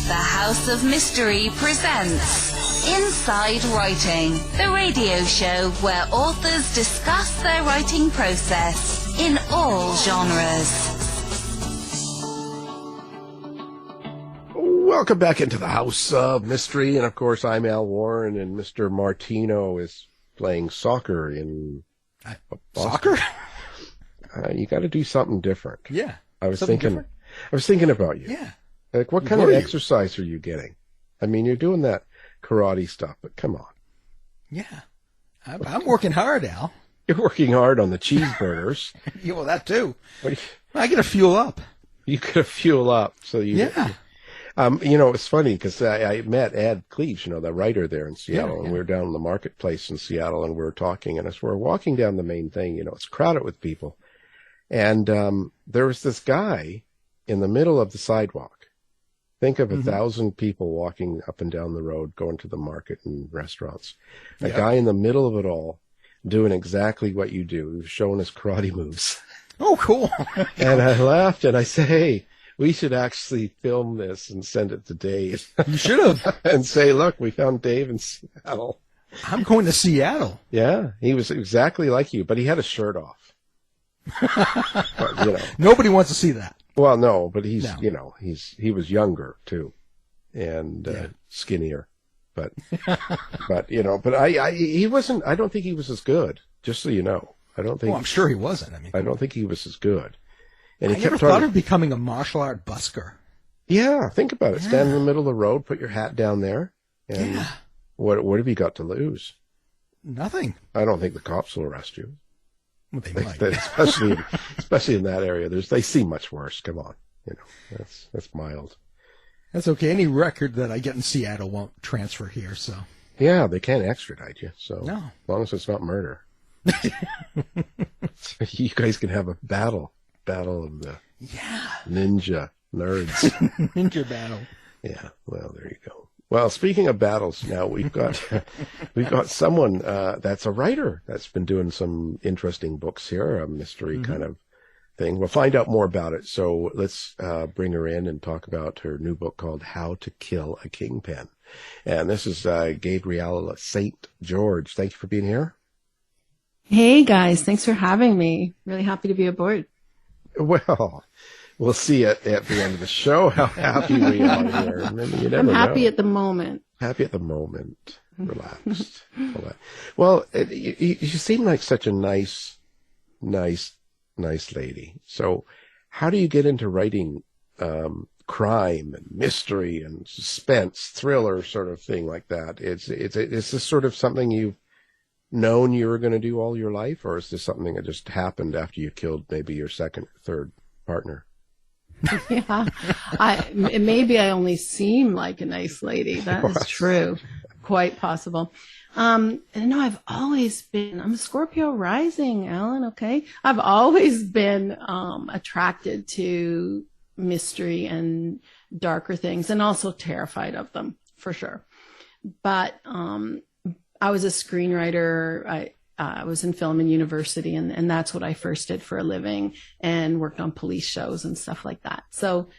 The House of Mystery presents Inside Writing, the radio show where authors discuss their writing process in all genres. Welcome back into the House of Mystery, and of course I'm Al Warren, and Mr. Martino is playing soccer in Boston. Soccer? You got to do something different. Yeah. I was thinking about you. Yeah. Like, what kind of exercise are you getting? I mean, you're doing that karate stuff, but come on. Yeah. I'm working hard, Al. You're working hard on the cheeseburgers. Yeah, well, that too. I get to fuel up. You got to fuel up, so you. Yeah. It's funny because I met Ed Cleves, the writer there in Seattle, and we were down in the marketplace in Seattle, and we were talking, and as we're walking down the main thing, it's crowded with people, and there was this guy in the middle of the sidewalk. Think of 1,000 people walking up and down the road, going to the market and restaurants. A guy in the middle of it all, doing exactly what you do. He was showing his karate moves. Oh, cool. And I laughed, and I said, hey, we should actually film this and send it to Dave. You should have. And say, look, we found Dave in Seattle. I'm going to Seattle. Yeah, he was exactly like you, but he had his shirt off. But, Nobody wants to see that. Well, no, but he was younger too, and skinnier, but he wasn't. I don't think he was as good. Just so you know, I don't think. Oh, I'm sure he wasn't. I don't think he was as good. And I never thought of becoming a martial art busker. Yeah, think about it. Stand in the middle of the road, put your hat down there, and what have you got to lose? Nothing. I don't think the cops will arrest you. Well, they might. especially in that area. They see much worse. Come on, that's mild. That's okay. Any record that I get in Seattle won't transfer here. So yeah, they can't extradite you. So no, as long as it's not murder. So you guys can have a battle of the ninja nerds. Ninja battle. Yeah. Well, there you go. Well, speaking of battles, now we've got someone that's a writer that's been doing some interesting books here, a mystery kind of thing. We'll find out more about it. So let's bring her in and talk about her new book called How to Kill a Kingpin. And this is Gabrielle St. George. Thank you for being here. Hey guys, thanks for having me. Really happy to be aboard. Well, we'll see at the end of the show how happy we are here. I'm happy at the moment. Happy at the moment. Relaxed. Well, you seem like such a nice lady. So how do you get into writing crime and mystery and suspense, thriller sort of thing like that? Is this sort of something you've known you were going to do all your life, or is this something that just happened after you killed maybe your second or third partner? Yeah, maybe I only seem like a nice lady. That is true. Quite possible. And I've always been, I'm a Scorpio rising, Alan, okay? I've always been attracted to mystery and darker things, and also terrified of them, for sure. But I was a screenwriter. I was in film in university, and that's what I first did for a living, and worked on police shows and stuff like that. So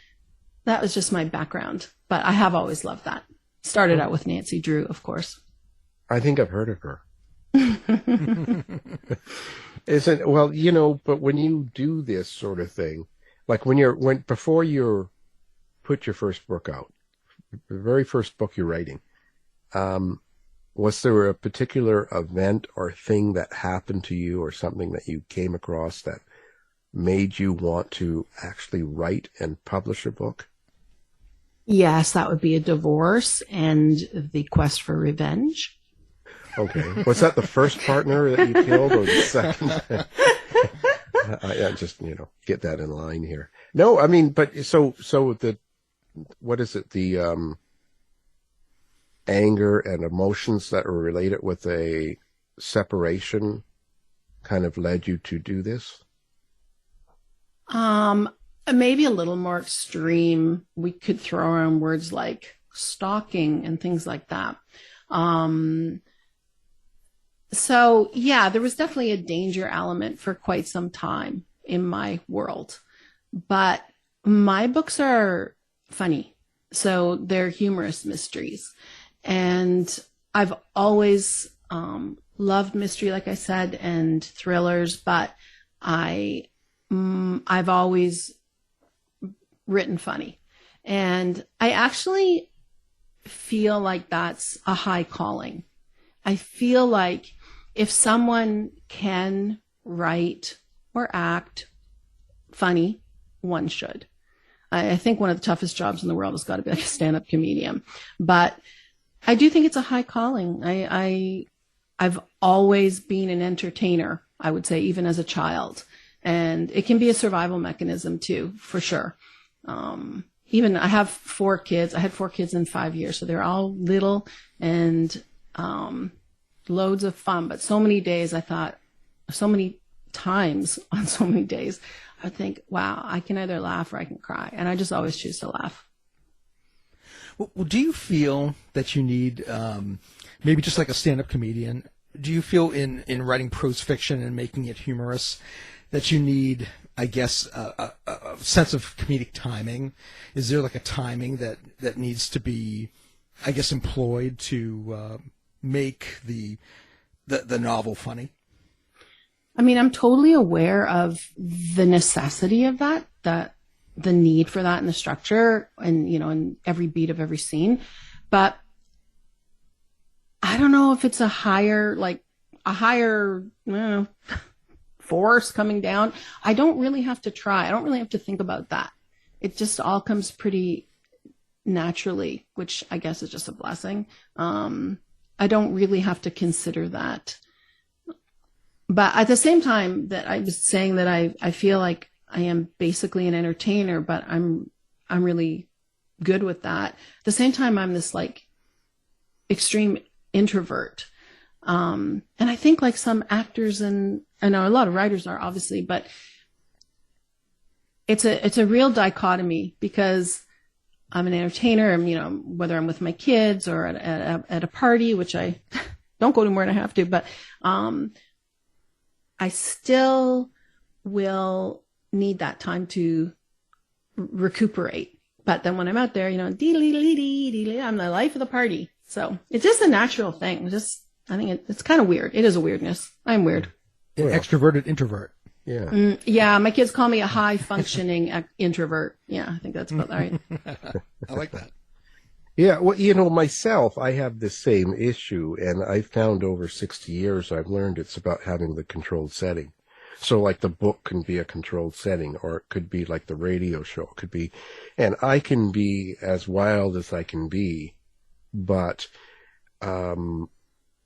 that was just my background. But I have always loved that. Started out with Nancy Drew, of course. I think I've heard of her. But when you do this sort of thing, like before you put your first book out, the very first book you're writing, was there a particular event or thing that happened to you, or something that you came across that made you want to actually write and publish a book? Yes, that would be a divorce and the quest for revenge. Okay. Was that the first partner that you killed, or the second? I just, get that in line here. No, I mean, but what is it? The anger and emotions that were related with a separation kind of led you to do this? Maybe a little more extreme. We could throw around words like stalking and things like that. So yeah, there was definitely a danger element for quite some time in my world, but my books are funny. So they're humorous mysteries. And I've always loved mystery, like I said, and thrillers, but I've always written funny. And I actually feel like that's a high calling. I feel like if someone can write or act funny, one should. I think one of the toughest jobs in the world has got to be like a stand-up comedian. But I do think it's a high calling. I've always been an entertainer, I would say, even as a child. And it can be a survival mechanism too, for sure. Even I have 4 kids. I had 4 kids in 5 years. So they're all little and loads of fun. But so many days I thought, so many times on so many days, I think, wow, I can either laugh or I can cry. And I just always choose to laugh. Well, do you feel that you need, maybe just like a stand-up comedian, do you feel in writing prose fiction and making it humorous that you need, I guess, a sense of comedic timing? Is there like a timing that needs to be, I guess, employed to make the novel funny? I mean, I'm totally aware of the necessity of that, the need for that in the structure and, in every beat of every scene. But I don't know if it's a higher force coming down. I don't really have to try. I don't really have to think about that. It just all comes pretty naturally, which I guess is just a blessing. I don't really have to consider that. But at the same time that I was saying that I feel like I am basically an entertainer, but I'm really good with that. At the same time, I'm this like extreme introvert. And I think like some actors and I know a lot of writers are obviously, but it's a real dichotomy because I'm an entertainer and, whether I'm with my kids or at a party, which I don't go to more than I have to, but, I still will need that time to recuperate. But then when I'm out there, I'm the life of the party. So it's just a natural thing. I think it's kind of weird. It is a weirdness. I'm weird. An extroverted introvert. Yeah. Yeah. My kids call me a high functioning introvert. Yeah. I think that's about right. I like that. Yeah, well, myself, I have the same issue, and I've found over 60 years, I've learned it's about having the controlled setting. So, like, the book can be a controlled setting, or it could be like the radio show. It could be, and I can be as wild as I can be, but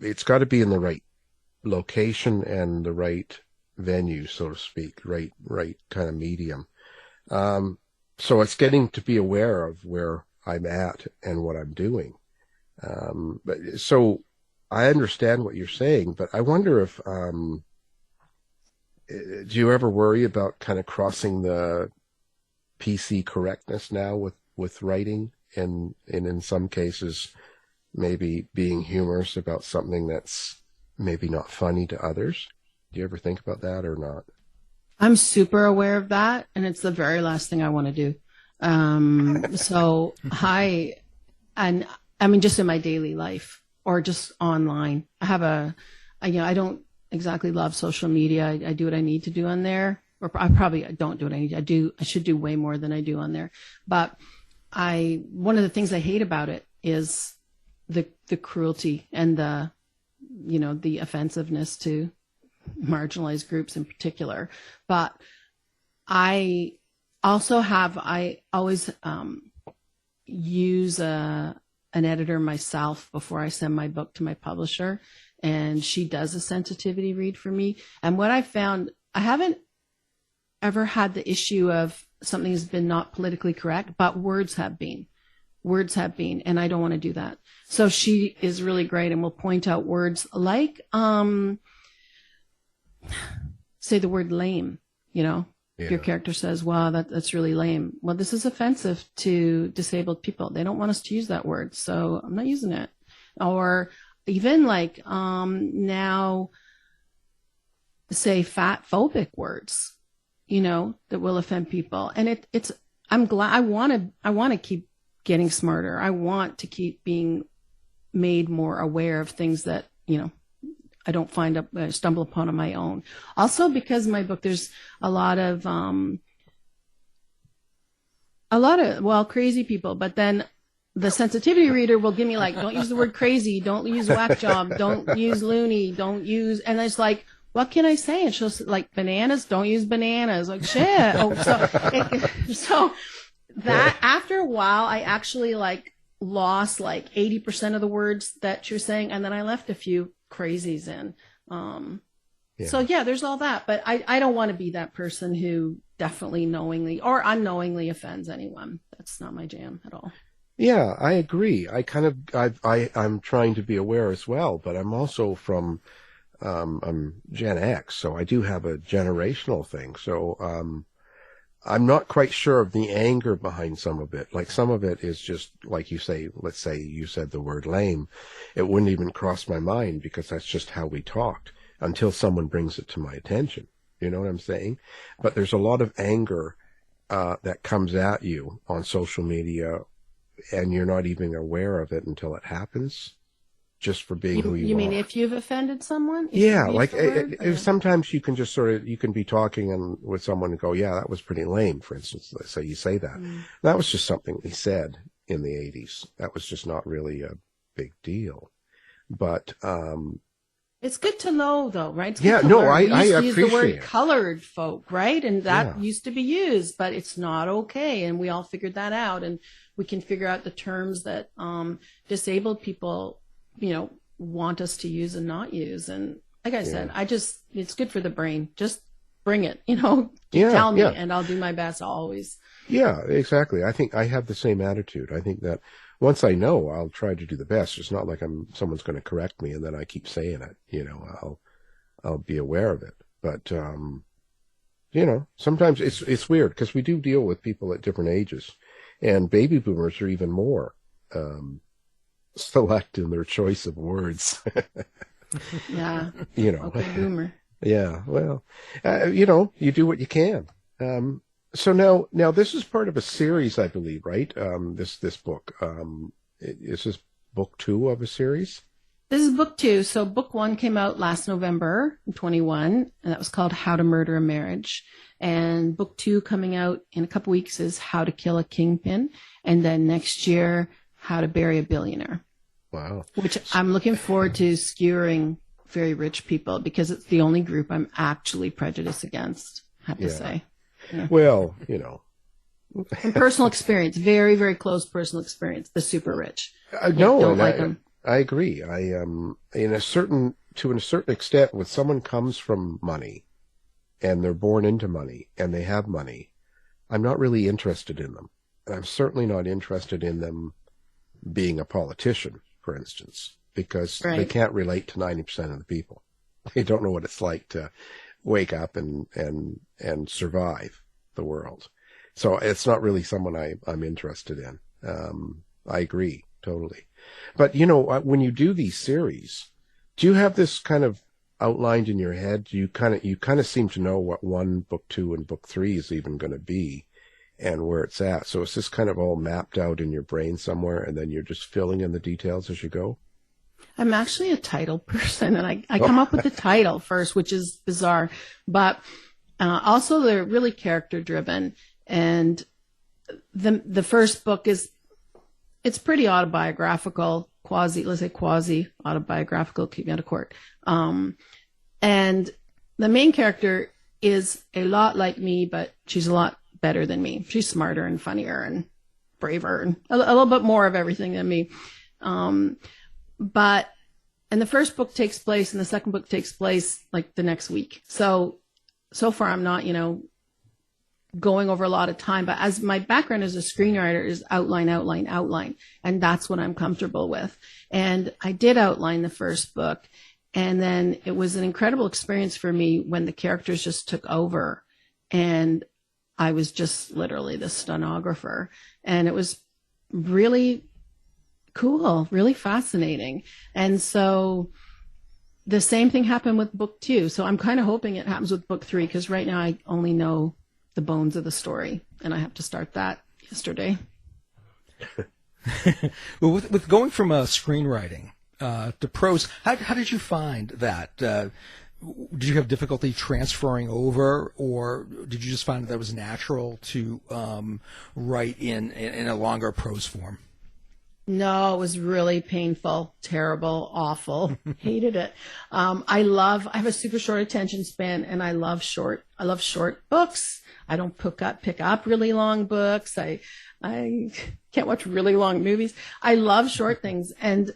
it's got to be in the right location and the right venue, so to speak, right kind of medium. So it's getting to be aware of where I'm at and what I'm doing. So I understand what you're saying, but I wonder if, do you ever worry about kind of crossing the PC correctness now with writing and in some cases maybe being humorous about something that's maybe not funny to others? Do you ever think about that or not? I'm super aware of that. And it's the very last thing I want to do. So just in my daily life or just online, I don't exactly love social media. I do what I need to do on there, or I probably don't do what I need to do. I should do way more than I do on there. But one of the things I hate about it is the cruelty and the offensive-ness to marginalized groups in particular. But I always use an editor myself before I send my book to my publisher, and she does a sensitivity read for me. And what I found, I haven't ever had the issue of something has been not politically correct, but words have been, and I don't want to do that. So she is really great and will point out words like, say the word lame, Yeah. Your character says, wow, that's really lame. Well, this is offensive to disabled people. They don't want us to use that word, so I'm not using it. Or even like now, say fat phobic words, that will offend people. And I'm glad I want to keep getting smarter. I want to keep being made more aware of things that, I don't stumble upon on my own. Also, because my book, there's a lot of crazy people, but then the sensitivity reader will give me like, don't use the word crazy, don't use whack job, don't use loony, and it's like, what can I say? And she'll like, bananas, don't use bananas. Like, shit. So that after a while, I actually like lost like 80% of the words that she was saying. And then I left a few crazies in. So yeah, there's all that, but I don't want to be that person who definitely knowingly or unknowingly offends anyone. That's not my jam at all. Yeah, I agree. I'm trying to be aware as well, but I'm also from, I'm Gen X, so I do have a generational thing. So, I'm not quite sure of the anger behind some of it. Like some of it is just like you say, let's say you said the word lame. It wouldn't even cross my mind because that's just how we talked until someone brings it to my attention. You know what I'm saying? But there's a lot of anger, that comes at you on social media and you're not even aware of it until it happens. Just for being who you are. You mean if you've offended someone? Yeah, like sometimes you can just you can be talking with someone and go, yeah, that was pretty lame, for instance. Let's say you say that. That was just something we said in the 80s. That was just not really a big deal. But it's good to know, though, right? I appreciate use the word colored folk, right? And that used to be used, but it's not okay. And we all figured that out. And we can figure out the terms that disabled people want us to use and not use. And like I said, it's good for the brain. Just bring it, tell me and I'll do my best always. Yeah, exactly. I think I have the same attitude. I think that once I know, I'll try to do the best. It's not like someone's going to correct me and then I keep saying it, I'll be aware of it. But, sometimes it's weird because we do deal with people at different ages and baby boomers are even more, select in their choice of words. Yeah. Okay, boomer. Yeah. Well, you do what you can. So now this is part of a series, I believe, right? This book, is this book 2 of a series? This is book 2. So book 1 came out last November 21, and that was called How to Murder a Marriage. And book 2 coming out in a couple weeks is How to Kill a Kingpin. And then next year, How to Bury a Billionaire. Wow. Which I'm looking forward to skewering very rich people because it's the only group I'm actually prejudiced against, I have to say. Yeah. Well, And personal experience, very, very close personal experience, the super rich. Don't like them. I agree. To a certain extent, when someone comes from money and they're born into money and they have money, I'm not really interested in them. And I'm certainly not interested in them being a politician, for instance, because they can't relate to 90% of the people. They don't know what it's like to wake up and survive the world. So it's not really someone I'm interested in. I agree totally. But when you do these series, do you have this kind of outlined in your head? Do you kind of seem to know what book 2 and book 3 is even going to be and where it's at? So is this kind of all mapped out in your brain somewhere and then you're just filling in the details as you go? I'm actually a title person, and I come up with the title first, which is bizarre. But also they're really character driven. And the first book it's pretty autobiographical, quasi autobiographical, keep me out of court. And the main character is a lot like me, but she's a lot better than me. She's smarter and funnier and braver and a little bit more of everything than me. And the first book takes place and the second book takes place like the next week. So far I'm not, going over a lot of time, but as my background as a screenwriter is outline. And that's what I'm comfortable with. And I did outline the first book. And then it was an incredible experience for me when the characters just took over and I was just literally the stenographer. And it was really cool, really fascinating. And so the same thing happened with book 2. So I'm kind of hoping it happens with book 3 because right now I only know the bones of the story and I have to start that yesterday. Well, with going from screenwriting to prose, how did you find that? Did you have difficulty transferring over, or did you just find that was natural to write in a longer prose form? No, it was really painful, terrible, awful. Hated it. I have a super short attention span, and I love short books. I don't pick up really long books. I can't watch really long movies. I love short things, and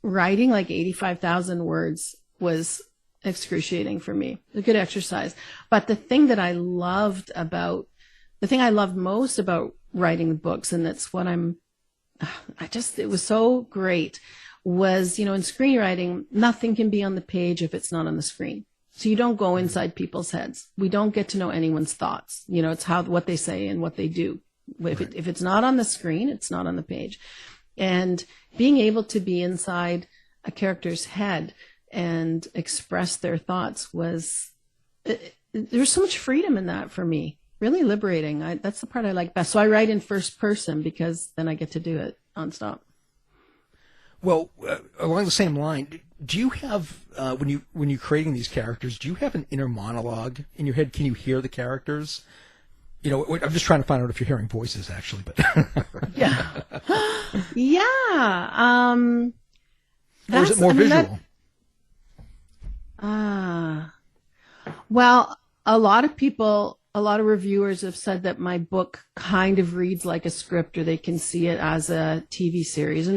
writing like 85,000 words was excruciating for me. A good exercise. But the thing I loved most about writing the books, and that's what it was so great, was, in screenwriting, nothing can be on the page if it's not on the screen. So you don't go inside people's heads. We don't get to know anyone's thoughts. It's what they say and what they do. If it's not on the screen, it's not on the page. And being able to be inside a character's head and express their thoughts there's so much freedom in that for me. Really liberating. That's the part I like best. So I write in first person because then I get to do it nonstop. Well, along the same line, do you have when you're creating these characters, do you have an inner monologue in your head? Can you hear the characters? I'm just trying to find out if you're hearing voices, actually. But yeah, yeah. Or is it more visual? Well, a lot of reviewers have said that my book kind of reads like a script, or they can see it as a TV series. And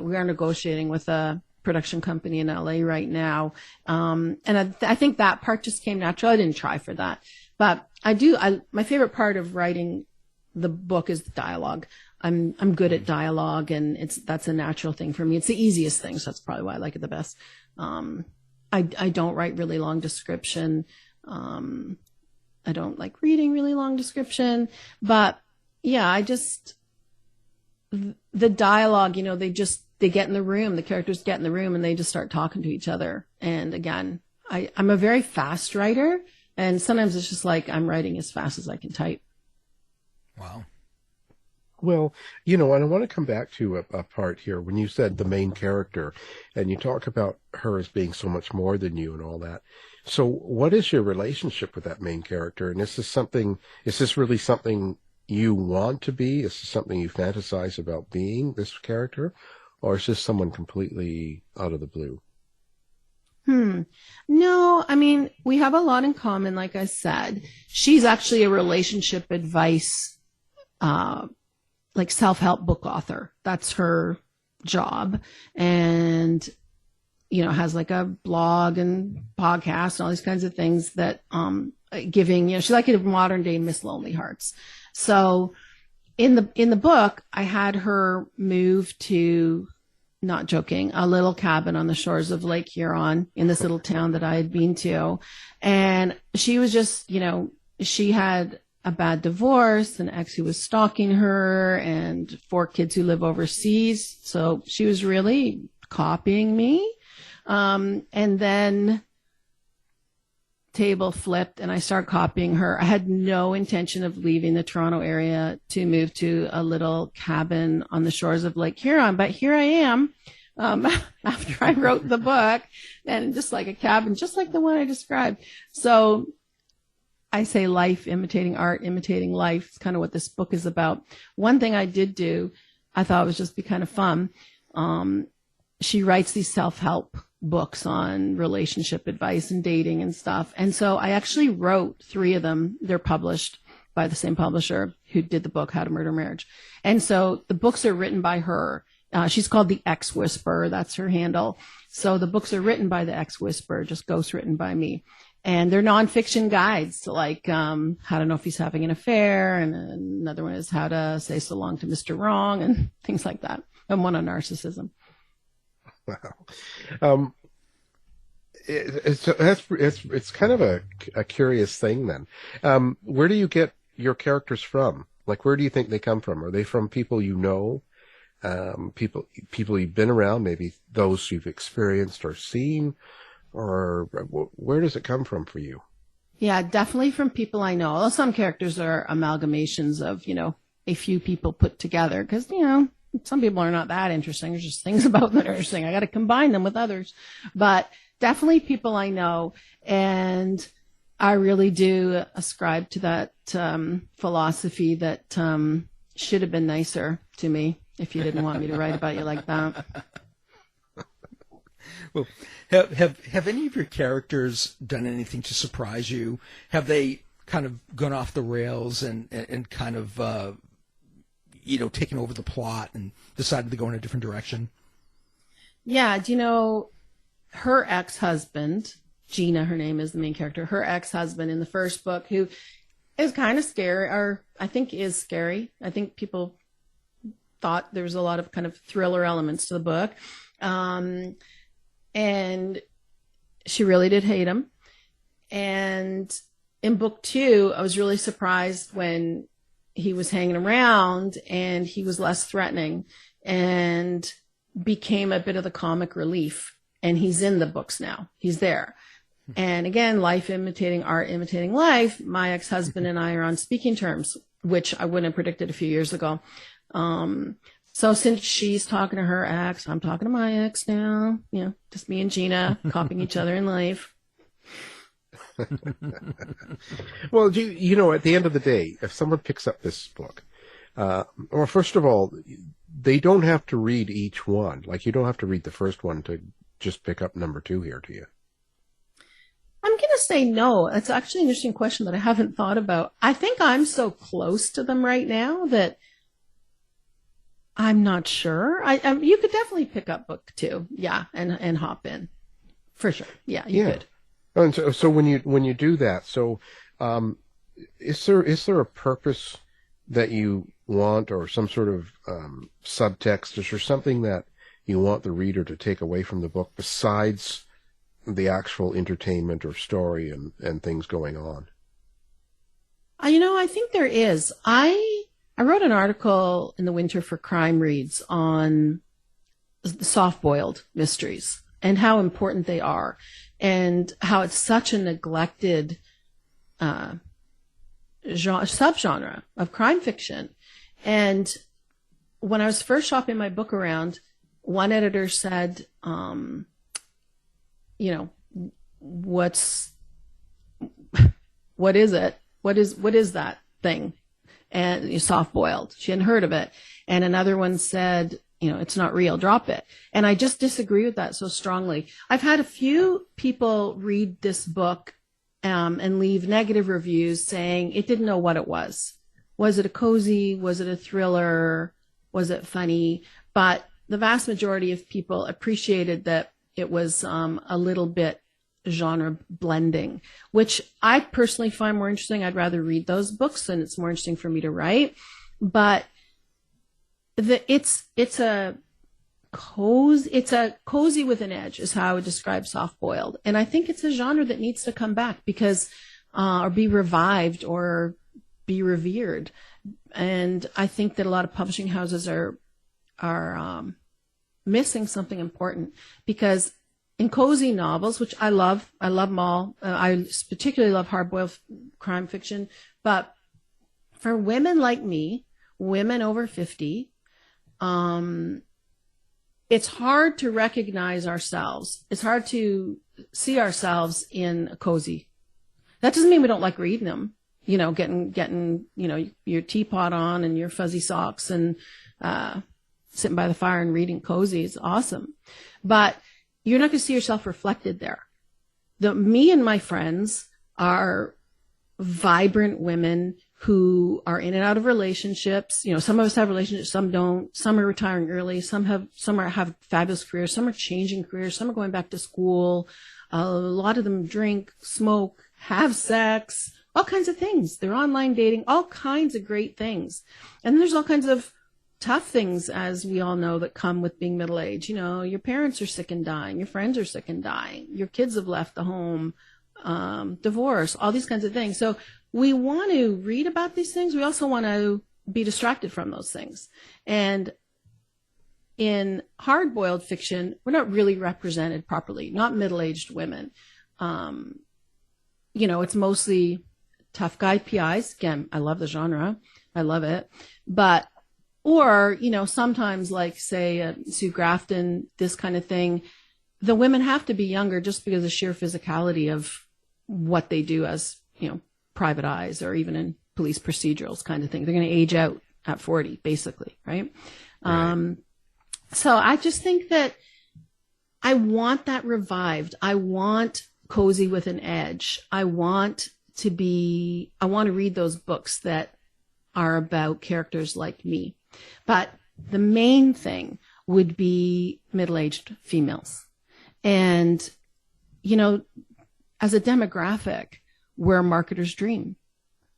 we are negotiating with a production company in LA right now. And I think that part just came natural. I didn't try for that, but my favorite part of writing the book is the dialogue. I'm good at dialogue, and that's a natural thing for me. It's the easiest thing. So that's probably why I like it the best. I don't write really long description. I don't like reading really long description, but yeah, the dialogue, they get in the room, the characters get in the room, and they just start talking to each other. And again, I'm a very fast writer, and sometimes it's just like I'm writing as fast as I can type. Wow. Well, and I want to come back to a part here when you said the main character, and you talk about her as being so much more than you and all that. So what is your relationship with that main character? And is this really something you want to be? Is this something you fantasize about being, this character? Or is this someone completely out of the blue? No, I mean, we have a lot in common, like I said. She's actually a relationship advice, like self-help book author. That's her job. And has like a blog and podcast and all these kinds of things that, she's like a modern day Miss Lonely Hearts. So in the book, I had her move to, not joking, a little cabin on the shores of Lake Huron in this little town that I had been to. And she was just, she had a bad divorce, an ex who was stalking her, and 4 kids who live overseas. So she was really copying me. And then table flipped and I started copying her. I had no intention of leaving the Toronto area to move to a little cabin on the shores of Lake Huron. But here I am, after I wrote the book, and just like a cabin, just like the one I described. So I say life imitating art, imitating life. It's kind of what this book is about. One thing I did do, I thought would just be kind of fun. She writes these self-help books on relationship advice and dating and stuff. And so I actually wrote 3 of them. They're published by the same publisher who did the book, How to Murder Marriage. And so the books are written by her. She's called the Ex Whisperer. That's her handle. So the books are written by the Ex Whisperer, just ghostwritten by me. And they're nonfiction guides, like how to know if he's having an affair. And another one is how to say so long to Mr. Wrong and things like that. And one on narcissism. Wow. It's kind of a curious thing then. Where do you get your characters from? Like, where do you think they come from? Are they from people you know? People you've been around, maybe those you've experienced or seen? Or where does it come from for you? Yeah, definitely from people I know. Some characters are amalgamations of, a few people put together because, some people are not that interesting. There's just things about them that are interesting. I got to combine them with others. But definitely people I know. And I really do ascribe to that philosophy that should have been nicer to me if you didn't want me to write about you like that. Well, have any of your characters done anything to surprise you? Have they kind of gone off the rails and kind of, taken over the plot and decided to go in a different direction? Yeah. Do you know her ex-husband, Gina, her name is the main character, her ex-husband in the first book, who is kind of scary, or I think is scary. I think people thought there was a lot of kind of thriller elements to the book. And she really did hate him. And in book 2, I was really surprised when he was hanging around and he was less threatening and became a bit of the comic relief. And he's in the books now. He's there. And again, life imitating art, imitating life. My ex-husband and I are on speaking terms, which I wouldn't have predicted a few years ago. So since she's talking to her ex, I'm talking to my ex now. Just me and Gina copying each other in life. Well, at the end of the day, if someone picks up this book, well, first of all, they don't have to read each one. Like, you don't have to read the first one to just pick up number 2 here, do you? I'm going to say no. It's actually an interesting question that I haven't thought about. I think I'm so close to them right now that I'm not sure. You could definitely pick up book 2, yeah, and hop in, for sure. Yeah, you could. And so when you do that, so is there a purpose that you want, or some sort of subtext? Is there something that you want the reader to take away from the book besides the actual entertainment or story and things going on? I think there is. I wrote an article in the winter for Crime Reads on the soft-boiled mysteries and how important they are, and how it's such a neglected subgenre of crime fiction. And when I was first shopping my book around, one editor said, what is it? What is that thing? And soft boiled. She hadn't heard of it. And another one said, it's not real, drop it. And I just disagree with that so strongly. I've had a few people read this book and leave negative reviews saying it didn't know what it was. Was it a cozy? Was it a thriller? Was it funny? But the vast majority of people appreciated that it was a little bit genre blending, which I personally find more interesting. I'd rather read those books, and it's more interesting for me to write. But it's a cozy with an edge is how I would describe soft boiled. And I think it's a genre that needs to come back because or be revived or be revered. And I think that a lot of publishing houses are missing something important, because in cozy novels, which I love them all. I particularly love hard-boiled crime fiction. But for women like me, women over 50, it's hard to recognize ourselves. It's hard to see ourselves in a cozy. That doesn't mean we don't like reading them. Getting your teapot on and your fuzzy socks and sitting by the fire and reading cozy is awesome. But you're not going to see yourself reflected there. Me and my friends are vibrant women who are in and out of relationships. Some of us have relationships, some don't. Some are retiring early. Some have fabulous careers. Some are changing careers. Some are going back to school. A lot of them drink, smoke, have sex, all kinds of things. They're online dating, all kinds of great things. And then there's all kinds of tough things, as we all know, that come with being middle-aged. Your parents are sick and dying. Your friends are sick and dying. Your kids have left the home, divorce, all these kinds of things. So we want to read about these things. We also want to be distracted from those things. And in hard-boiled fiction, we're not really represented properly, not middle-aged women. It's mostly tough guy PIs. Again, I love the genre. I love it. But, or, sometimes like say Sue Grafton, this kind of thing, the women have to be younger just because of the sheer physicality of what they do as, private eyes or even in police procedurals kind of thing. They're going to age out at 40, basically, right? So I just think that I want that revived. I want Cozy with an Edge. I want to read those books that are about characters like me. But the main thing would be middle-aged females. And, as a demographic, we're a marketer's dream.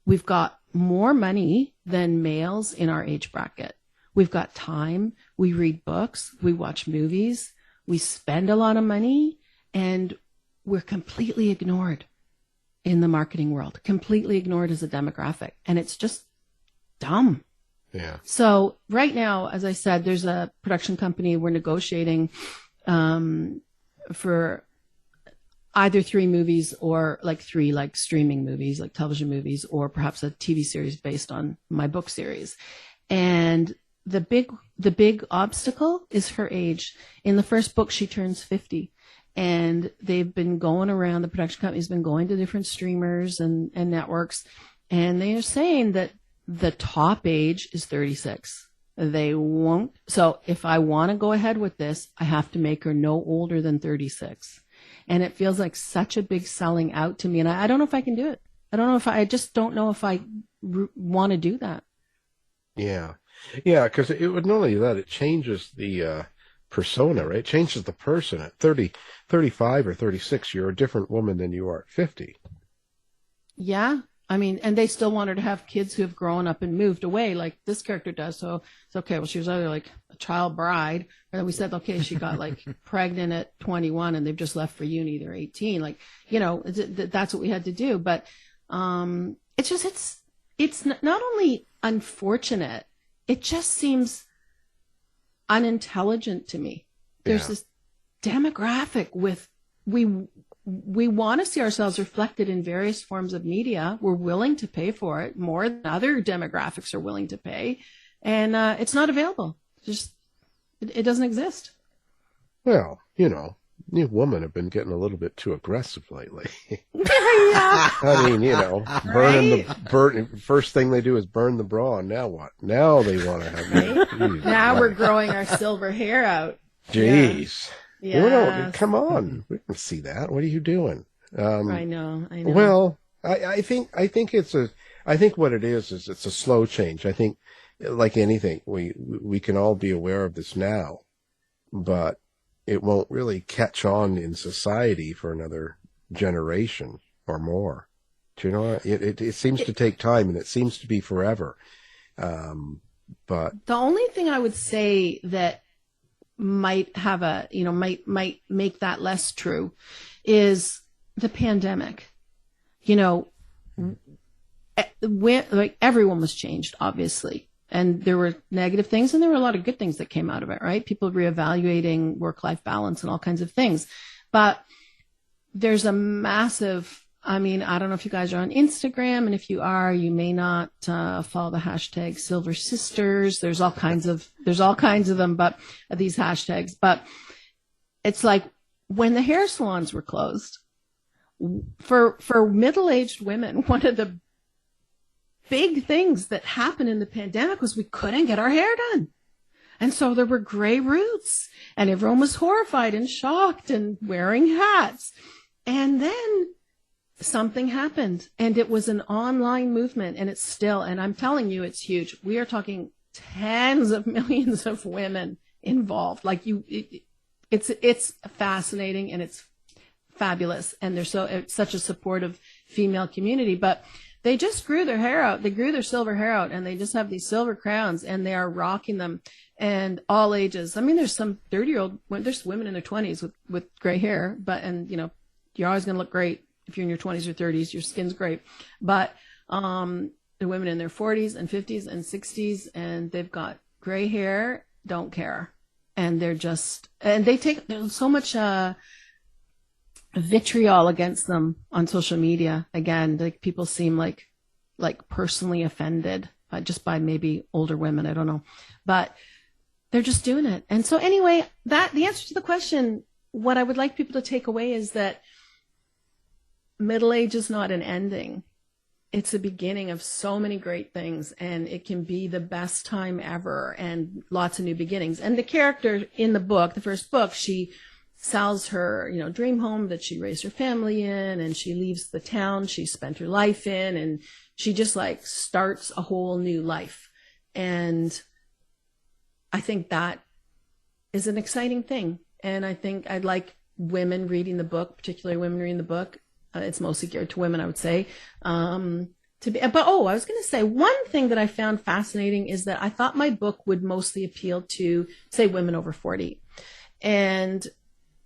We've got more money than males in our age bracket. We've got time. We read books. We watch movies. We spend a lot of money, and we're completely ignored in the marketing world, completely ignored as a demographic. And it's just dumb. Yeah. So right now, as I said, there's a production company we're negotiating for either 3 movies or like 3 like streaming movies, like television movies, or perhaps a TV series based on my book series. And the big obstacle is her age. In the first book, she turns 50. And they've been going around, the production company's been going to different streamers and networks. And they are saying that the top age is 36. They won't. So if I want to go ahead with this, I have to make her no older than 36. And it feels like such a big selling out to me. And I don't know if I can do it. I just don't know if I want to do that. Yeah. Yeah, because it would not only that, it changes the persona, right? It changes the person. At 30, 35 or 36, you're a different woman than you are at 50. Yeah. I mean, and they still want her to have kids who have grown up and moved away like this character does. So it's okay. Well, she was either like a child bride, and then we said, okay, she got like pregnant at 21 and they've just left for uni. They're 18. Like, that's what we had to do. But it's not only unfortunate, it just seems unintelligent to me. There's this demographic with, we want to see ourselves reflected in various forms of media. We're willing to pay for it more than other demographics are willing to pay. And it's not available. It doesn't exist. Well, you women have been getting a little bit too aggressive lately. Yeah. I mean, first thing they do is burn the bra, and now what? Now they want to have Now we're growing our silver hair out. Jeez. Yeah. Come on. We can see that. What are you doing? I know. Well, I think what it is it's a slow change. I think, like anything, we can all be aware of this now, but it won't really catch on in society for another generation or more. Do you know? It seems to take time, and it seems to be forever. But the only thing I would say that might have might make that less true is the pandemic. Like everyone was changed, obviously. And there were negative things, and there were a lot of good things that came out of it, right? People reevaluating work-life balance and all kinds of things. But there's a massive, I don't know if you guys are on Instagram, and if you are, you may not follow the hashtag Silver Sisters. There's all kinds of them, but these hashtags. But it's like when the hair salons were closed, for middle-aged women, one of the big things that happened in the pandemic was we couldn't get our hair done. And so there were gray roots, and everyone was horrified and shocked and wearing hats. And then something happened, and it was an online movement, and it's still, and I'm telling you, it's huge. We are talking tens of millions of women involved. Like it's fascinating, and it's fabulous. And it's such a supportive female community, but they just grew their hair out. They grew their silver hair out, and they just have these silver crowns, and they are rocking them, and all ages. There's some 30-year-old, there's women in their 20s with gray hair, you're always going to look great if you're in your 20s or 30s. Your skin's great. But the women in their 40s and 50s and 60s, and they've got gray hair, don't care. And they take, there's so much vitriol against them on social media. Again, like people seem like personally offended just by maybe older women. I don't know, but they're just doing it. And so anyway, the answer to the question, what I would like people to take away is that middle age is not an ending. It's the beginning of so many great things, and it can be the best time ever and lots of new beginnings. And the character in the book, the first book, she sells her, dream home that she raised her family in, and she leaves the town she spent her life in, and she just like starts a whole new life. And I think that is an exciting thing. And I think I'd like women reading the book, particularly women reading the book. It's mostly geared to women, I would say. I was going to say one thing that I found fascinating is that I thought my book would mostly appeal to, say, women over 40. And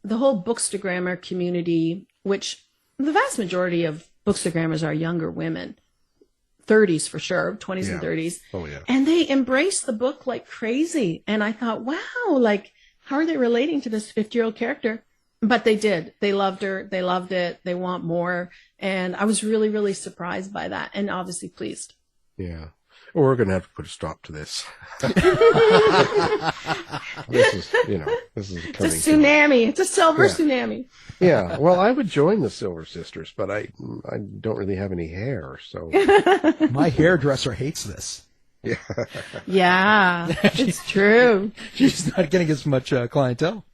the whole bookstagrammers community, which the vast majority of bookstagrammers are younger women, 30s for sure, 20s and 30s. Oh, yeah. And they embrace the book like crazy. And I thought, wow, like, how are they relating to this 50-year-old character? But they did. They loved her. They loved it. They want more. And I was really, really surprised by that, and obviously pleased. Yeah. Well, we're going to have to put a stop to this. This is it's a tsunami. It's a silver tsunami. Yeah. Well, I would join the Silver Sisters, but I don't really have any hair, so. My hairdresser hates this. Yeah. Yeah. It's true. She's not getting as much clientele.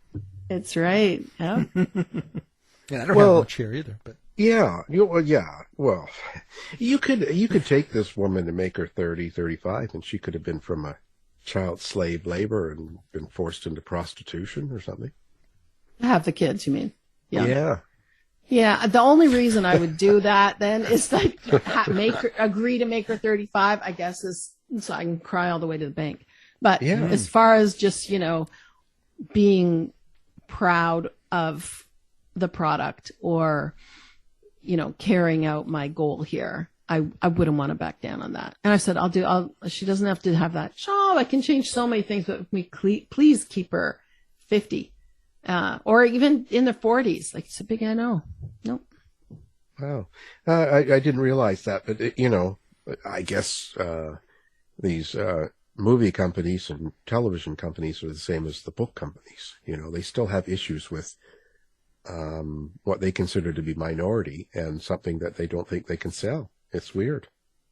It's right. Yeah. And I don't have much hair either, but. Yeah. Well, you could take this woman and make her 30, 35, and she could have been from a child slave labor and been forced into prostitution or something. Have the kids, you mean? Yeah. Yeah. Yeah. The only reason I would do that then is like agree to make her 35, I guess, is so I can cry all the way to the bank. But as far as just, being proud of the product or, carrying out my goal here, I wouldn't want to back down on that. And I said, she doesn't have to have that. Oh, I can change so many things, but please keep her 50, or even in the 40s. Like, it's a big no. Nope. Wow. I didn't realize that, but I guess, these, movie companies and television companies are the same as the book companies. They still have issues with what they consider to be minority and something that they don't think they can sell. It's weird,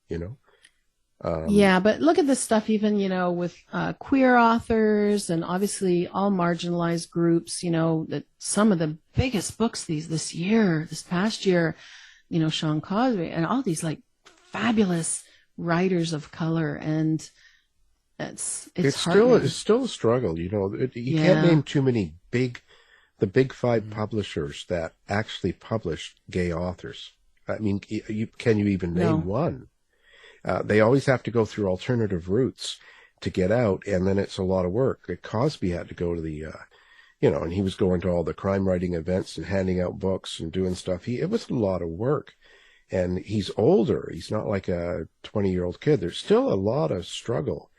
yeah, but look at this stuff even, with queer authors and obviously all marginalized groups, that some of the biggest books this past year, Sean Cosby and all these like fabulous writers of color, and it's still a struggle. You can't name too many the big five publishers that actually publish gay authors. I mean, can you even name one? They always have to go through alternative routes to get out, and then it's a lot of work. Cosby had to go to the, and he was going to all the crime writing events and handing out books and doing stuff. It was a lot of work. And he's older. He's not like a 20-year-old kid. There's still a lot of struggle.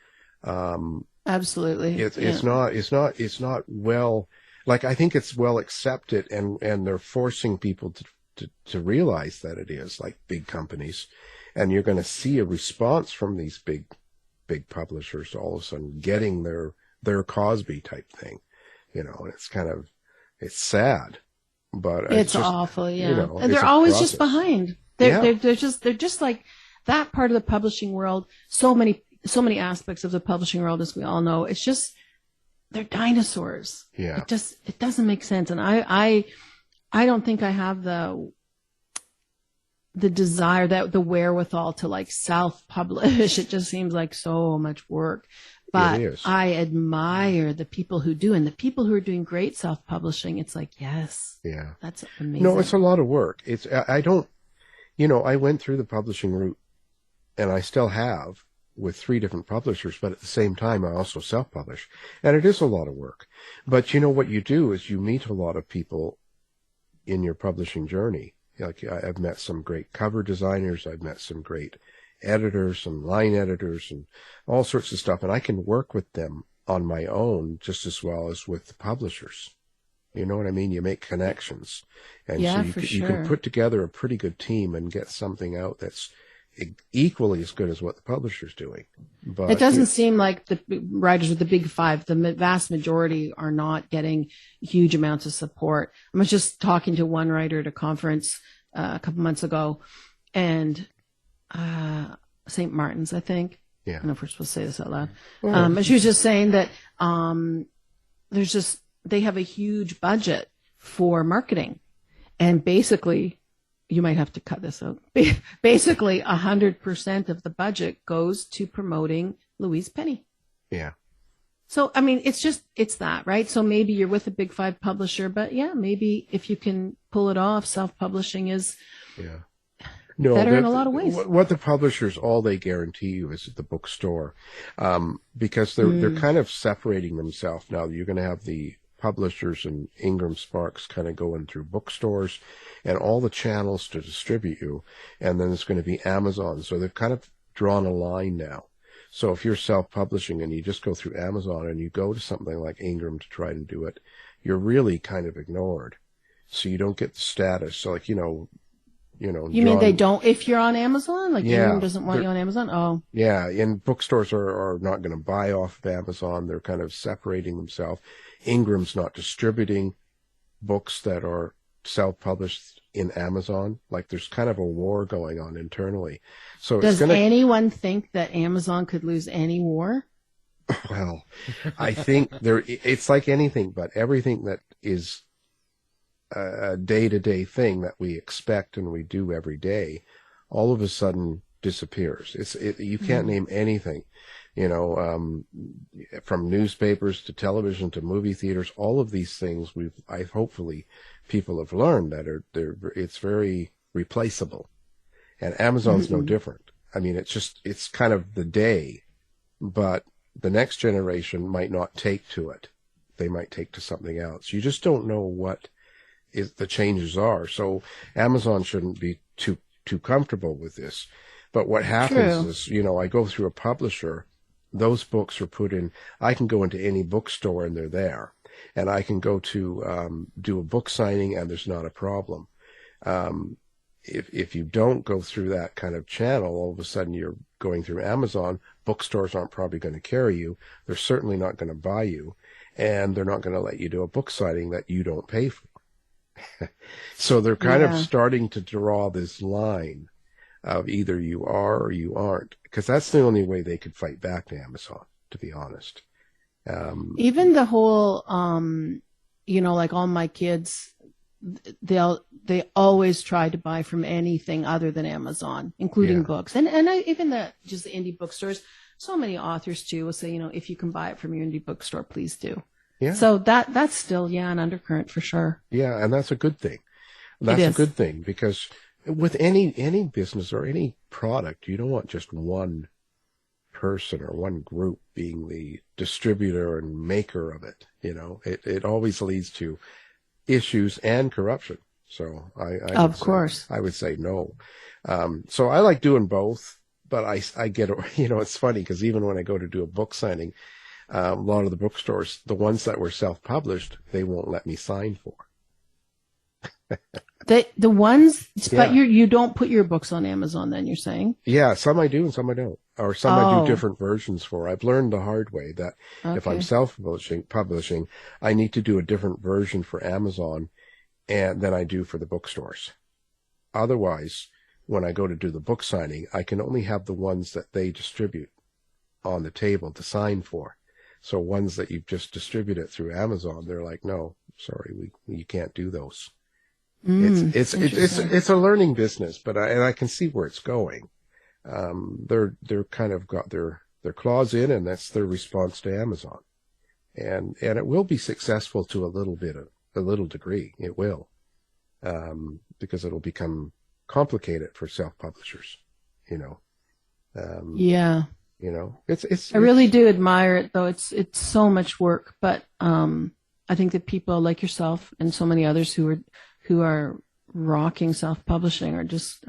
Absolutely. It's not well, like, I think it's well accepted, and they're forcing people to realize that it is, like big companies, and you're going to see a response from these big publishers all of a sudden getting their Cosby type thing, and it's sad, but it's just awful. Yeah. And they're always just behind. They're just like that part of the publishing world. So many aspects of the publishing world, as we all know, it's just, they're dinosaurs. Yeah. It doesn't make sense. And I don't think I have the desire, the wherewithal to like self-publish. It just seems like so much work. But I admire the people who do, and the people who are doing great self-publishing. It's like, yes. Yeah. That's amazing. No, it's a lot of work. I went through the publishing route, and I still have, with 3 different publishers, but at the same time, I also self-publish. And it is a lot of work. But what you do is you meet a lot of people in your publishing journey. Like, I've met some great cover designers. I've met some great editors and line editors and all sorts of stuff. And I can work with them on my own just as well as with the publishers. You know what I mean? You make connections. And so you can put together a pretty good team and get something out that's, equally as good as what the publisher's doing. But it doesn't seem like the writers with the big five, the vast majority, are not getting huge amounts of support. I was just talking to one writer at a conference a couple months ago, and St. Martin's, I think. Yeah. I don't know if we're supposed to say this out loud. Well, but she was just saying that they have a huge budget for marketing, and basically, you might have to cut this out. Basically, 100% of the budget goes to promoting Louise Penny. Yeah. So, I mean, it's that, right? So maybe you're with a big five publisher, but yeah, maybe if you can pull it off, self-publishing is better in a lot of ways. What the publishers, all they guarantee you is at the bookstore, because they're kind of separating themselves now. You're going to have the publishers and Ingram Sparks kind of going through bookstores and all the channels to distribute you, and then it's going to be Amazon. So they've kind of drawn a line now. So if you're self-publishing and you just go through Amazon and you go to something like Ingram to try and do it, you're really kind of ignored. So you don't get the status. So like, you mean they don't, if you're on Amazon? Like Ingram doesn't want you on Amazon? Oh. Yeah, and bookstores are not going to buy off of Amazon. They're kind of separating themselves. Ingram's not distributing books that are self-published in Amazon. Like there's kind of a war going on internally. So does anyone think that Amazon could lose any war? Well, I think it's like anything, but everything that is a day-to-day thing that we expect and we do every day, all of a sudden disappears. You can't name anything, from newspapers to television to movie theaters. All of these things hopefully people have learned that it's very replaceable, and Amazon's no different. I mean, it's kind of the day, but the next generation might not take to it. They might take to something else. You just don't know what the changes are. So Amazon shouldn't be too comfortable with this. But what happens is, I go through a publisher, those books are put in, I can go into any bookstore and they're there. And I can go to do a book signing and there's not a problem. If you don't go through that kind of channel, all of a sudden you're going through Amazon, bookstores aren't probably going to carry you. They're certainly not going to buy you. And they're not going to let you do a book signing that you don't pay for. So they're kind of starting to draw this line of either you are or you aren't, because that's the only way they could fight back to Amazon, to be honest. Even the whole, like all my kids, they always try to buy from anything other than Amazon, including books. And even the indie bookstores, so many authors too will say, if you can buy it from your indie bookstore, please do. Yeah. So that's still, an undercurrent for sure. Yeah. And that's a good thing. That's a good thing, because with any business or any product, you don't want just one person or one group being the distributor and maker of it. It always leads to issues and corruption. So I would say no. So I like doing both, but I get, it's funny because even when I go to do a book signing, a lot of the bookstores, the ones that were self-published, they won't let me sign for. The ones, but you don't put your books on Amazon, then you're saying? Yeah, some I do and some I don't, or some I do different versions for. I've learned the hard way that if I'm self-publishing, I need to do a different version for Amazon than I do for the bookstores. Otherwise, when I go to do the book signing, I can only have the ones that they distribute on the table to sign for. So ones that you've just distributed through Amazon, they're like, no, sorry, you can't do those. It's a learning business, but I can see where it's going. They're kind of got their claws in, and that's their response to Amazon. And it will be successful to a little degree. It will, because it'll become complicated for self-publishers, I really do admire it, though. It's so much work, but I think that people like yourself and so many others who are rocking self-publishing are just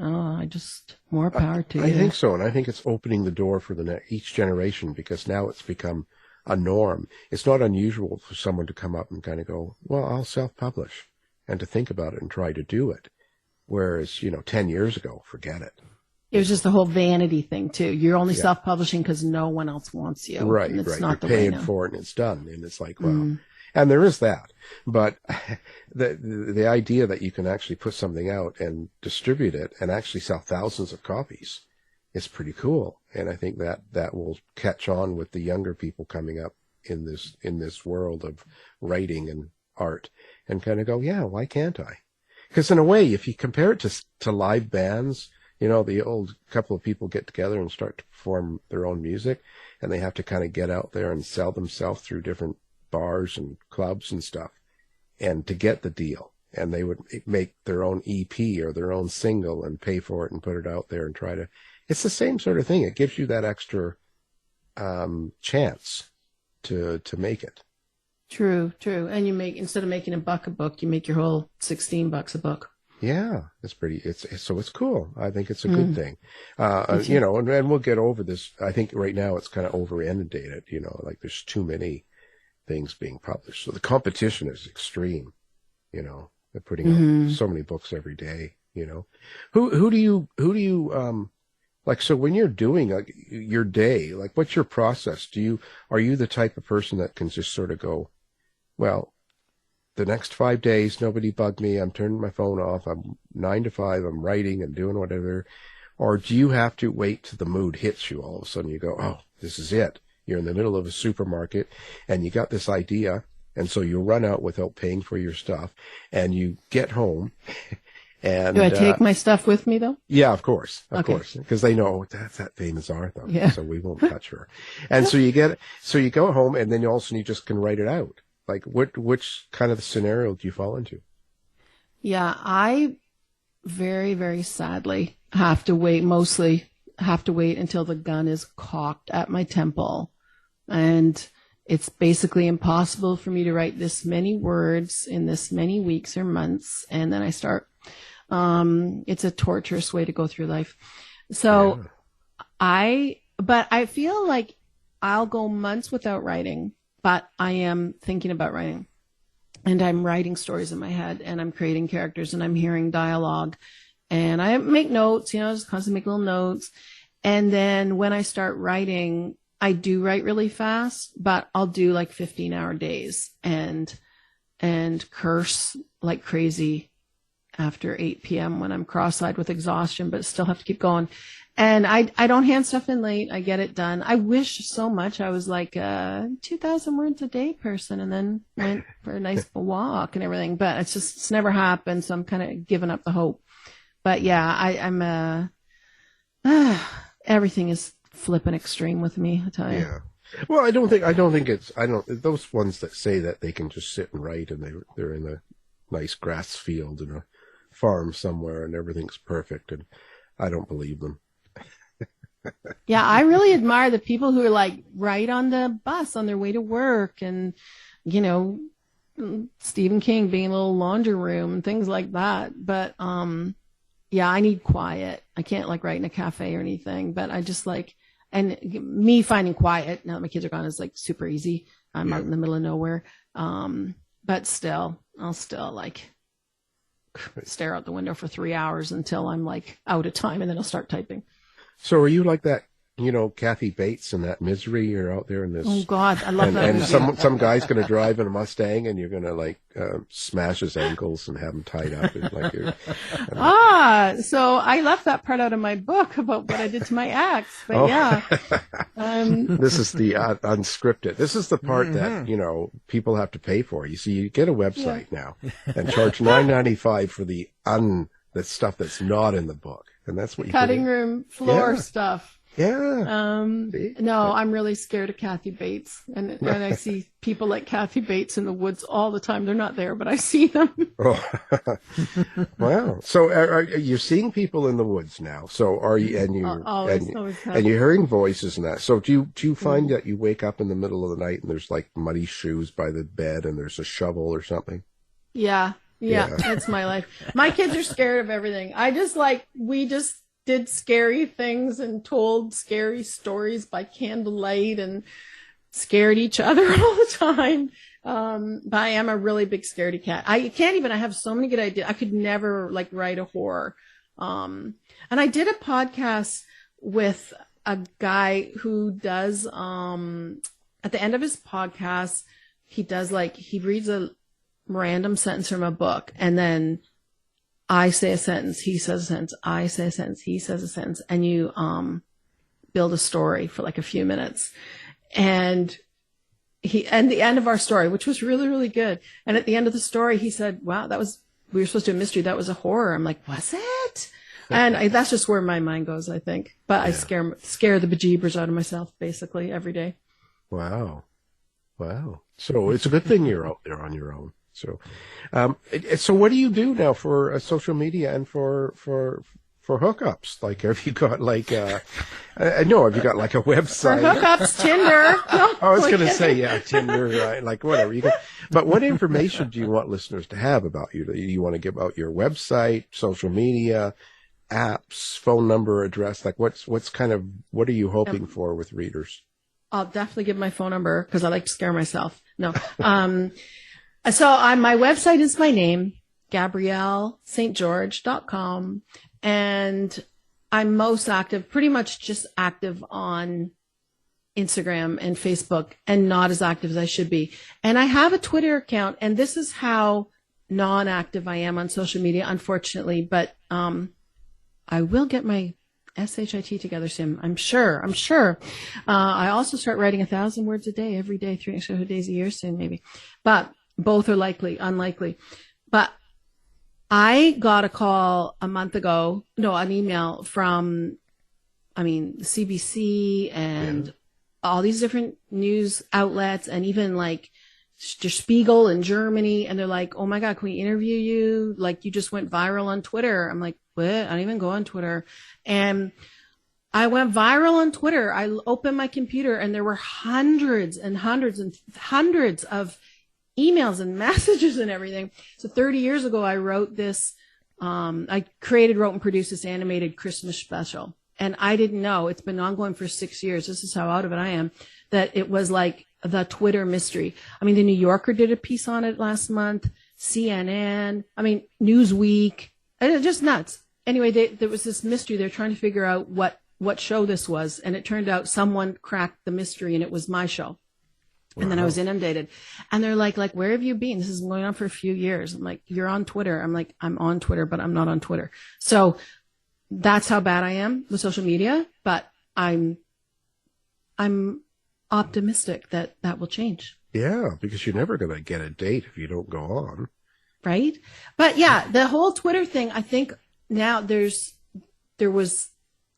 more power to you. I think so, and I think it's opening the door for each generation, because now it's become a norm. It's not unusual for someone to come up and kind of go, well, I'll self-publish, and to think about it and try to do it. Whereas, 10 years ago, forget it. It was just the whole vanity thing too. You're only self-publishing because no one else wants you. Right, and it's right. Not You're the paying way now. for it and it's done. And it's like, well, and there is that. But the idea that you can actually put something out and distribute it and actually sell thousands of copies is pretty cool. And I think that will catch on with the younger people coming up in this world of writing and art and kind of go, yeah, why can't I? Because in a way, if you compare it to live bands, you know, the old couple of people get together and start to perform their own music, and they have to kind of get out there and sell themselves through different bars and clubs and stuff, and to get the deal. And they would make their own EP or their own single and pay for it and put it out there and try to. It's the same sort of thing. It gives you that extra chance to make it. True. And you make, instead of making $1 a book, you make your whole $16 a book. Yeah, it's cool. I think it's a good thing. You know, and we'll get over this. I think right now it's kind of over inundated, you know, like there's too many things being published. So the competition is extreme, you know. They're putting out so many books every day, you know. Who do you like, so when you're doing like your day, like what's your process? Are you the type of person that can just sort of go, well, the next 5 days, nobody bug me. I'm turning my phone off. I'm 9 to 5. I'm writing and doing whatever. Or do you have to wait till the mood hits you? All of a sudden you go, oh, this is it. You're in the middle of a supermarket and you got this idea. And so you run out without paying for your stuff and you get home. And do I take my stuff with me though? Yeah, of course, because they know that's that famous author, so we won't touch her. And so you go home, and then you just can write it out. Like, which kind of scenario do you fall into? Yeah, I very, very sadly have to wait until the gun is cocked at my temple, and it's basically impossible for me to write this many words in this many weeks or months, and then I start. It's a torturous way to go through life. So but I feel like I'll go months without writing, but I am thinking about writing, and I'm writing stories in my head, and I'm creating characters, and I'm hearing dialogue, and I make notes, you know, just constantly make little notes. And then when I start writing, I do write really fast, but I'll do like 15-hour days and curse like crazy after 8 p.m. when I'm cross-eyed with exhaustion, but still have to keep going. And I don't hand stuff in late. I get it done. I wish so much I was like a 2,000 words a day person and then went for a nice walk and everything. But it's never happened. So I'm kind of giving up the hope. But yeah, I'm everything is flipping extreme with me, I tell you. Yeah. Well, I don't think those ones that say that they can just sit and write and they're in a nice grass field in a farm somewhere and everything's perfect, and I don't believe them. Yeah, I really admire the people who are like right on the bus on their way to work, and you know, Stephen King being in a little laundry room and things like that. But yeah, I need quiet. I can't like write in a cafe or anything, but I just like, and me finding quiet now that my kids are gone is like super easy. I'm out in the middle of nowhere. But still, I'll still like stare out the window for 3 hours until I'm like out of time, and then I'll start typing. So are you like that, you know, Kathy Bates in that Misery? You're out there in this. Oh God, I love that. And some guy's going to drive in a Mustang, and you're going to like smash his ankles and have him tied up. And, like, so I left that part out of my book about what I did to my ex. But yeah, this is the unscripted. This is the part that, you know, people have to pay for. You see, you get a website now and charge $9.95 for the stuff that's not in the book. And that's what you cutting room floor stuff. Yeah. No, I'm really scared of Kathy Bates, and I see people like Kathy Bates in the woods all the time. They're not there, but I see them. Oh. Wow. So are you seeing people in the woods now? So are you, and you're hearing voices and that. So do you find that you wake up in the middle of the night and there's like muddy shoes by the bed and there's a shovel or something? Yeah. That's my life. My kids are scared of everything. We just did scary things and told scary stories by candlelight and scared each other all the time. But I am a really big scaredy cat. I have so many good ideas. I could never like write a horror. And I did a podcast with a guy who does, at the end of his podcast, he reads a random sentence from a book, and then I say a sentence, he says a sentence, I say a sentence, he says a sentence, and you, build a story for like a few minutes. And the end of our story, which was really, really good. And at the end of the story, he said, wow, we were supposed to do a mystery. That was a horror. I'm like, was it? And that's just where my mind goes, I think. But I scare the bejeebers out of myself basically every day. Wow. So it's a good thing you're out there on your own. So, so what do you do now for social media and for hookups? Like, have you got like, have you got like a website? For hookups, Tinder. No, I was going to say, Tinder, right? Like whatever. But what information do you want listeners to have about you? Do you want to give out your website, social media, apps, phone number, address? Like what are you hoping for with readers? I'll definitely give my phone number because I like to scare myself. No. So my website is my name, GabrielleSt.George.com. And I'm most active, pretty much just active on Instagram and Facebook, and not as active as I should be. And I have a Twitter account, and this is how non-active I am on social media, unfortunately. But I will get my SHIT together soon. I'm sure. I also start writing 1,000 words a day, every day, 300 days a year soon, maybe. But both are unlikely. But I got a call a month ago, an email from, CBC and all these different news outlets, and even like Der Spiegel in Germany. And they're like, oh my God, can we interview you? Like, you just went viral on Twitter. I'm like, what? I don't even go on Twitter. And I went viral on Twitter. I opened my computer and there were hundreds and hundreds and hundreds of emails and messages and everything. So 30 years ago, I wrote this, I created, wrote, and produced this animated Christmas special. And I didn't know, it's been ongoing for 6 years. This is how out of it I am, that it was like the Twitter mystery. The New Yorker did a piece on it last month, CNN, Newsweek, and it's just nuts. Anyway, there was this mystery. They're trying to figure out what show this was. And it turned out someone cracked the mystery, and it was my show. And then I was inundated, and they're like, where have you been? This is going on for a few years. I'm like, you're on Twitter. I'm like, I'm on Twitter, but I'm not on Twitter. So that's how bad I am with social media, but I'm optimistic that will change. Yeah, because you're never going to get a date if you don't go on. Right. But yeah, the whole Twitter thing, I think now there was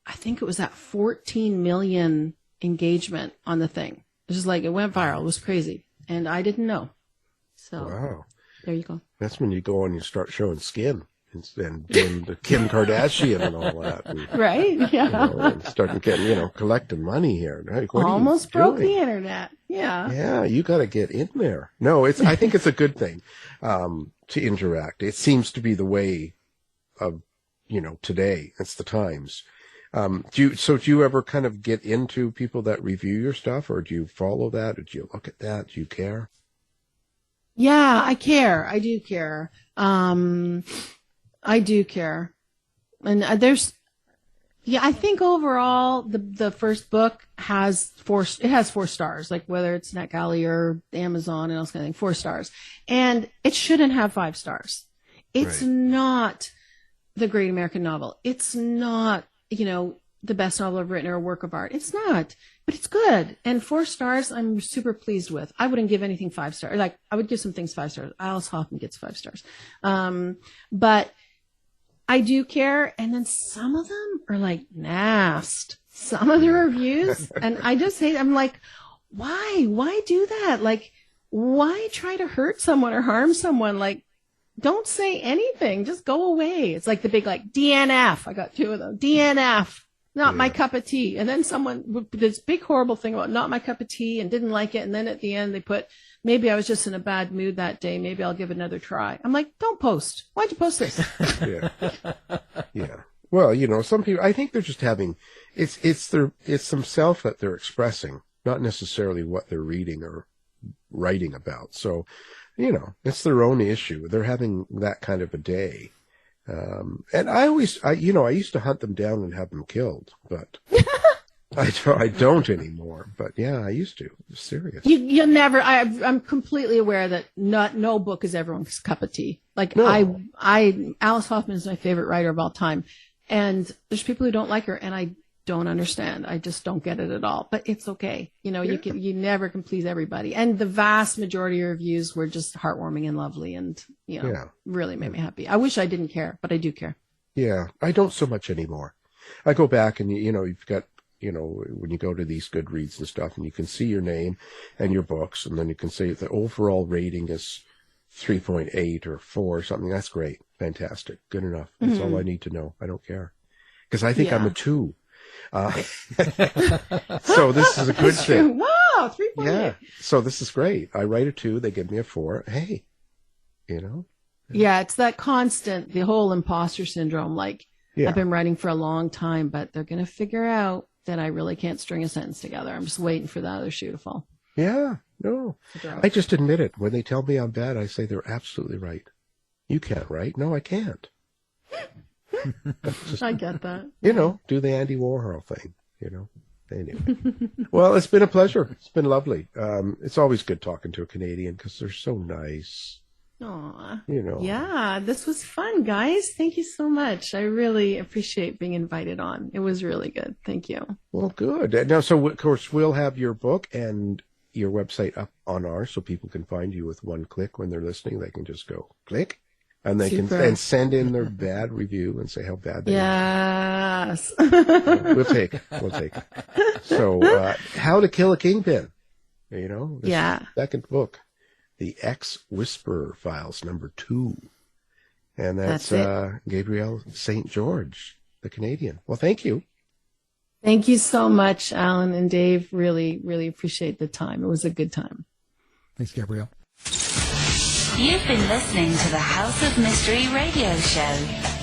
at 14 million engagement on the thing. It's just like, it went viral. It was crazy. And I didn't know. So wow. There you go. That's when you go and you start showing skin and doing the Kim Kardashian and all that. And, right? Yeah. And starting getting, collecting money here. Like, almost broke the internet. Yeah. Yeah, you got to get in there. No, I think it's a good thing to interact. It seems to be the way of, today. It's the times. Do you ever kind of get into people that review your stuff, or do you follow that? Or do you look at that? Do you care? Yeah, I care. I do care. I do care. And I think overall the first book has 4 stars, like whether it's NetGalley or Amazon and all kind of thing, 4 stars. And it shouldn't have 5 stars. It's not the great American novel. It's not, the best novel I've written or a work of art. It's not, but it's good. And 4 stars, I'm super pleased with. I wouldn't give anything 5 stars. Like, I would give some things 5 stars. Alice Hoffman gets 5 stars. But I do care. And then some of them are like nasty. Some of the reviews. And I just hate, I'm like, why do that? Like, why try to hurt someone or harm someone? Like, don't say anything. Just go away. It's like the big, DNF. I got 2 of them. DNF. Not my cup of tea. And then someone would this big horrible thing about not my cup of tea and didn't like it. And then at the end they put, maybe I was just in a bad mood that day. Maybe I'll give it another try. I'm like, don't post. Why'd you post this? Yeah. Well, some people, I think they're just having, it's themselves that they're expressing, not necessarily what they're reading or writing about. So, it's their own issue. They're having that kind of a day. And I used to hunt them down and have them killed, but I don't anymore. But yeah, I used to. It was serious. You'll never. I'm completely aware that no book is everyone's cup of tea. Like No. Alice Hoffman is my favorite writer of all time, and there's people who don't like her, and I don't understand. I just don't get it at all. But it's okay. You never can please everybody. And the vast majority of reviews were just heartwarming and lovely, and really made me happy. I wish I didn't care, but I do care. Yeah, I don't so much anymore. I go back and you've got when you go to these Goodreads and stuff, and you can see your name and your books, and then you can say the overall rating is 3.8 or 4 or something. That's great, fantastic, good enough. That's all I need to know. I don't care because I think I'm a 2. So this is a good thing. Wow, 3.8. Yeah. So this is great. I write a 2, they give me a 4. Hey, Yeah, it's that constant, the whole imposter syndrome. Like, I've been writing for a long time, but they're going to figure out that I really can't string a sentence together. I'm just waiting for the other shoe to fall. Yeah, no. I just admit it. When they tell me I'm bad, I say they're absolutely right. You can't write. No, I can't. I get that. Do the Andy Warhol thing, Anyway. Well, it's been a pleasure. It's been lovely. It's always good talking to a Canadian because they're so nice. Aw. Yeah, this was fun, guys. Thank you so much. I really appreciate being invited on. It was really good. Thank you. Well, good. Now, so of course, we'll have your book and your website up on ours so people can find you with one click when they're listening. They can just go click. And they can send in their bad review and say how bad they are. Yes. We'll take it. So, How to Kill a Kingpin. This second book, The Ex-Whisperer Files, number 2. And that's Gabrielle St. George, the Canadian. Well, thank you. Thank you so much, Alan and Dave. Really, really appreciate the time. It was a good time. Thanks, Gabrielle. You've been listening to the House of Mystery radio show.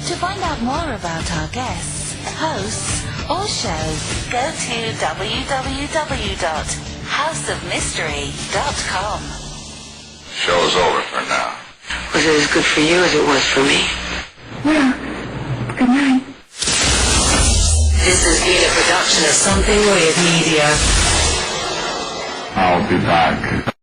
To find out more about our guests, hosts, or shows, go to www.houseofmystery.com. Show's over for now. Was it as good for you as it was for me? Well, good night. This has been a production of Something Weird Media. I'll be back.